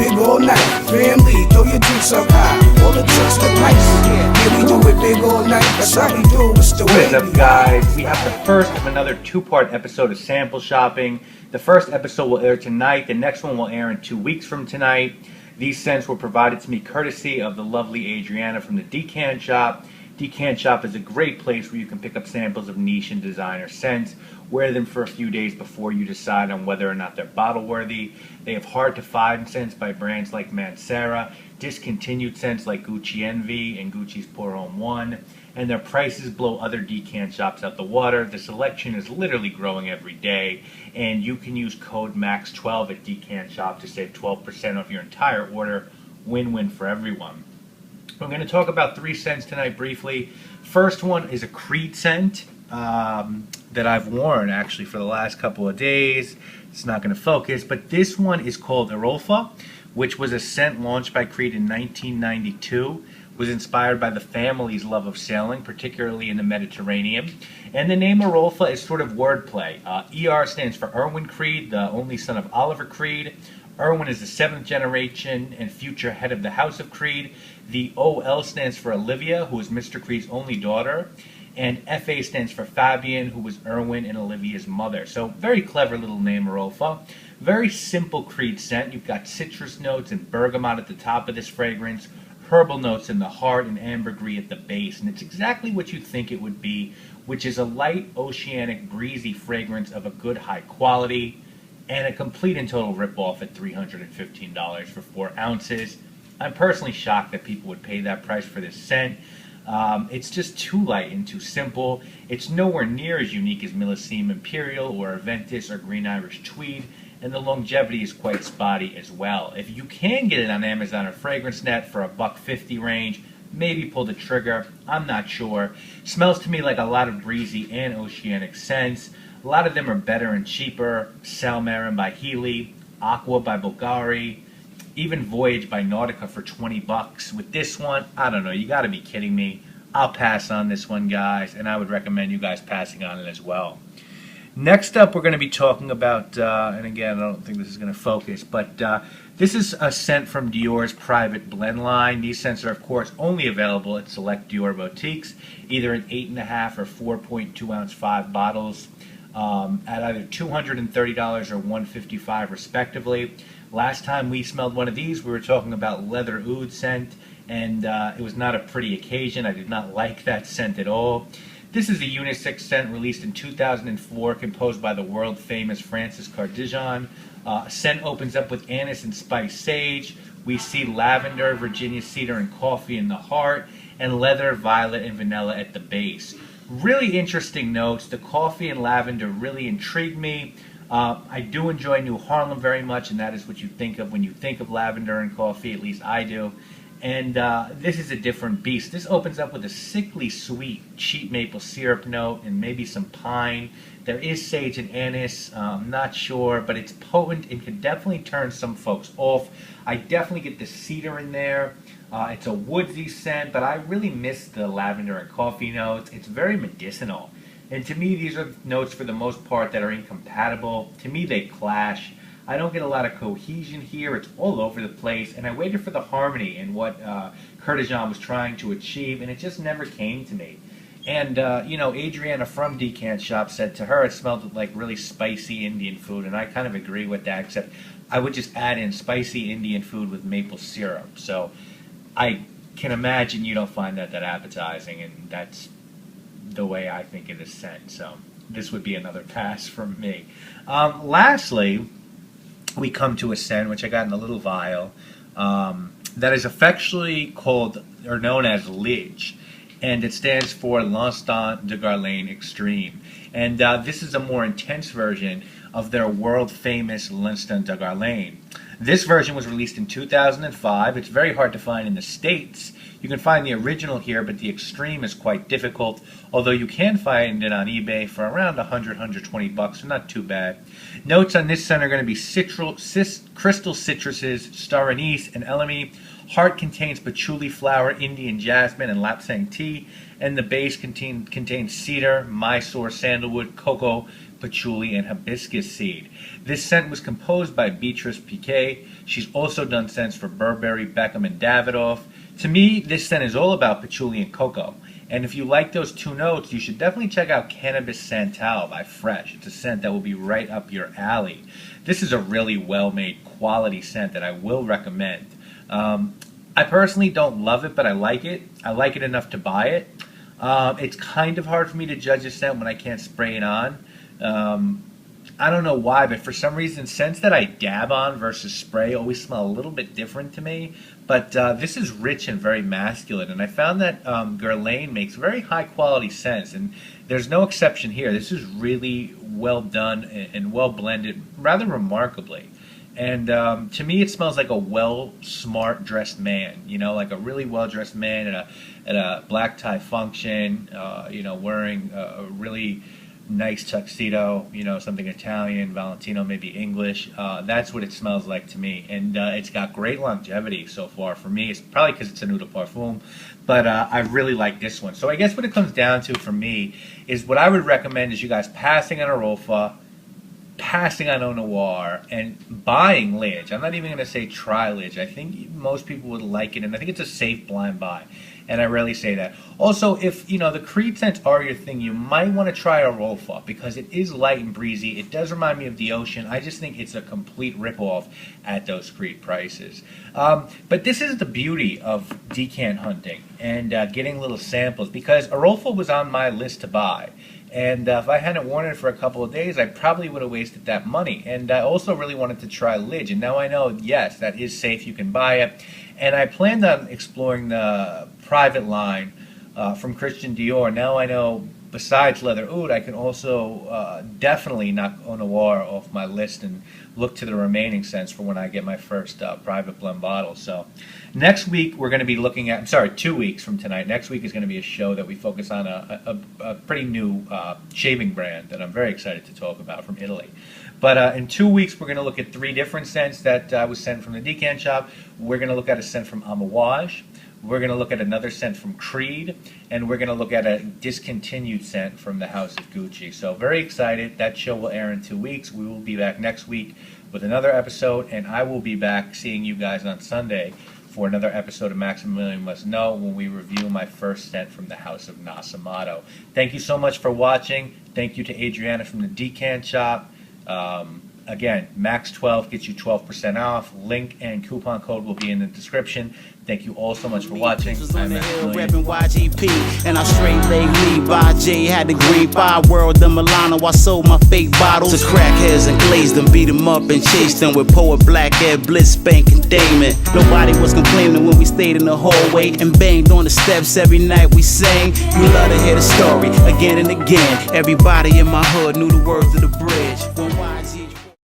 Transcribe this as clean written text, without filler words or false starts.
big all night. Family, throw your drinks up high. All the tricks look nice. Yeah, we do it big all night. That's how we do. It's the way. What is up, guys? We have the first of another two-part episode of Sample Shopping. The first episode will air tonight. The next one will air in 2 weeks from tonight. These scents were provided to me courtesy of the lovely Adriana from the Decant Shop. Decant Shop is a great place where you can pick up samples of niche and designer scents, wear them for a few days before you decide on whether or not they're bottle worthy. They have hard to find scents by brands like Mancera, discontinued scents like Gucci Envy and Gucci's Pour Homme 1, and their prices blow other Decant shops out the water. The selection is literally growing every day, and you can use code MAX12 at Decant Shop to save 12% off your entire order. Win-win for everyone. I'm going to talk about 3 scents tonight briefly. First one is a Creed scent that I've worn actually for the last couple of days. It's not going to focus, but this one is called Erolfa, which was a scent launched by Creed in 1992. Was inspired by the family's love of sailing, particularly in the Mediterranean. And the name Erolfa is sort of wordplay. ER stands for Erwin Creed, the only son of Oliver Creed. Erwin is the 7th generation and future head of the House of Creed. The OL stands for Olivia, who is Mr. Creed's only daughter. And FA stands for Fabian, who was Erwin and Olivia's mother. So very clever little name, Erolfa. Very simple Creed scent. You've got citrus notes and bergamot at the top of this fragrance, herbal notes in the heart, and ambergris at the base. And it's exactly what you think it would be, which is a light, oceanic, breezy fragrance of a good high quality, and a complete and total ripoff at $315 for 4 ounces. I'm personally shocked that people would pay that price for this scent. It's just too light and too simple. It's nowhere near as unique as Millesime Imperial or Aventus or Green Irish Tweed, and the longevity is quite spotty as well. If you can get it on Amazon or FragranceNet for $150 range, maybe pull the trigger. I'm not sure. Smells to me like a lot of breezy and oceanic scents. A lot of them are better and cheaper. Salmarin by Healy, Aqua by Bulgari, even Voyage by Nautica for $20. With this one, I don't know, you gotta be kidding me. I'll pass on this one, guys, and I would recommend you guys passing on it as well. Next up, we're going to be talking about, and again, I don't think this is going to focus, but this is a scent from Dior's private blend line. These scents are, of course, only available at select Dior boutiques, either in 8.5 or 4.2 ounce 5 bottles, at either $230 or $155 respectively. Last time we smelled one of these, we were talking about leather oud scent, and it was not a pretty occasion. I did not like that scent at all. This is a unisex scent released in 2004, composed by the world-famous Francis Cardigan. Scent opens up with anise and spice sage. We see lavender, Virginia cedar, and coffee in the heart, and leather, violet, and vanilla at the base. Really interesting notes. The coffee and lavender really intrigued me. I do enjoy New Harlem very much, and that is what you think of when you think of lavender and coffee, at least I do. And this is a different beast. This opens up with a sickly sweet cheap maple syrup note and maybe some pine. There is sage and anise. I'm not sure, but it's potent and can definitely turn some folks off. I definitely get the cedar in there. It's a woodsy scent, but I really miss the lavender and coffee notes. It's very medicinal. And to me, these are notes for the most part that are incompatible. To me, they clash. I don't get a lot of cohesion here. It's all over the place, and I waited for the harmony and what Cardigan was trying to achieve, and it just never came to me. And, Adriana from Decant Shop said to her it smelled like really spicy Indian food, and I kind of agree with that, except I would just add in spicy Indian food with maple syrup. So I can imagine you don't find that appetizing, and that's the way I think it is scent. So this would be another pass from me. Lastly, we come to a scent which I got in a little vial that is affectionately called or known as Lidge, and it stands for L'Instant de Guerlain Extreme. And this is a more intense version of their world-famous L'Instant de Guerlain. This version was released in 2005. It's very hard to find in the States. You can find the original here, but the Extreme is quite difficult, although you can find it on eBay for around $100, $120, so not too bad. Notes on this scent are going to be crystal citruses, star anise, and elemi. Heart contains patchouli flower, Indian jasmine, and lapsang tea, and the base contains cedar, Mysore, sandalwood, cocoa, patchouli, and hibiscus seed. This scent was composed by Beatrice Piquet. She's also done scents for Burberry, Beckham, and Davidoff. To me, this scent is all about patchouli and cocoa. And if you like those two notes, you should definitely check out Cannabis Santal by Fresh. It's a scent that will be right up your alley. This is a really well-made quality scent that I will recommend. I personally don't love it, but I like it. I like it enough to buy it. It's kind of hard for me to judge a scent when I can't spray it on. I don't know why, but for some reason, scents that I dab on versus spray always smell a little bit different to me. But this is rich and very masculine, and I found that Guerlain makes very high-quality scents, and there's no exception here. This is really well done and well blended, rather remarkably. And to me, it smells like a smart dressed man. You know, like a really well-dressed man at a black tie function. You know, wearing a really nice tuxedo, you know, something Italian, Valentino, maybe English. That's what it smells like to me. And it's got great longevity so far for me. It's probably because it's a Eau de Parfum, but I really like this one. So I guess what it comes down to for me is what I would recommend is you guys passing on Erolfa, passing on Eau Noire, and buying Lidge. I'm not even going to say try Lidge. I think most people would like it, and I think it's a safe blind buy. And I rarely say that. Also, if you know the Creed scents are your thing, you might want to try Erolfa because it is light and breezy. It does remind me of the ocean. I just think it's a complete ripoff at those Creed prices. But this is the beauty of decant hunting and getting little samples, because Erolfa was on my list to buy. And if I hadn't worn it for a couple of days, I probably would have wasted that money. And I also really wanted to try Lidge. And now I know, yes, that is safe. You can buy it. And I planned on exploring the private line from Christian Dior. Now I know, besides Leather Oud, I can also definitely knock Eau Noire off my list and look to the remaining scents for when I get my first private blend bottle. So next week we're going to be looking at, 2 weeks from tonight, next week is going to be a show that we focus on a pretty new shaving brand that I'm very excited to talk about from Italy. But in 2 weeks, we're going to look at 3 different scents that was sent from the Decant shop. We're going to look at a scent from Amouage. We're going to look at another scent from Creed. And we're going to look at a discontinued scent from the House of Gucci. So very excited. That show will air in 2 weeks. We will be back next week with another episode. And I will be back seeing you guys on Sunday for another episode of Maximilian Must Know when we review my first scent from the House of Nasamato. Thank you so much for watching. Thank you to Adriana from the Decant shop. Again, Max 12 gets you 12% off. Link and coupon code will be in the description. Thank you all so much for watching. I'm Maximilian. YGP, and I straight leg me by J. Had the green pie world, the Milano. I sold my fake bottles to crackheads and glazed them, beat them up and chased them with Poet Black Ed Blitz, Spank and Damon. Nobody was complaining when we stayed in the hallway and banged on the steps every night we sang. You love to hear the story again and again. Everybody in my hood knew the words of the bridge. When YG